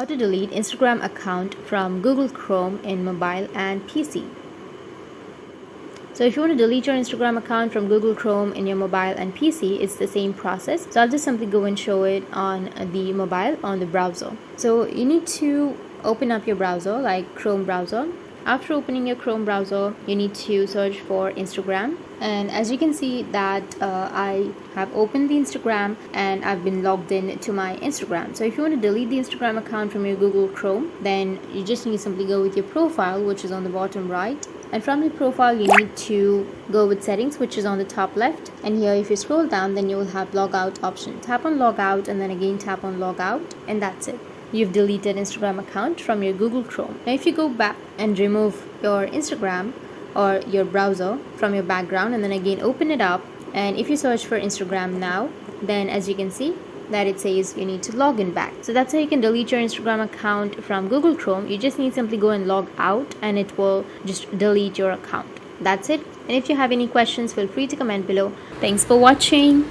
how to delete Instagram account from Google Chrome in mobile and PC. So if you want to delete your Instagram account from Google Chrome in your mobile and PC, it's the same process. So I'll just simply go and show it on the mobile on the browser. So you need to open up your browser, like Chrome browser. After opening your Chrome browser, you need to search for Instagram. And as you can see that I have opened the Instagram and I've been logged in to my Instagram. So if you want to delete the Instagram account from your Google Chrome, then you just need to simply go with your profile, which is on the bottom right. And from your profile, you need to go with settings, which is on the top left. And here, if you scroll down, then you will have logout option. Tap on logout and then again tap on logout, and that's it. You've deleted Instagram account from your Google Chrome. Now if you go back and remove your Instagram or your browser from your background and then again open it up, and if you search for Instagram now, then as you can see that it says you need to log in back. So that's how you can delete your Instagram account from Google Chrome. You just need to simply go and log out and it will just delete your account. That's it. And if you have any questions, feel free to comment below. Thanks for watching.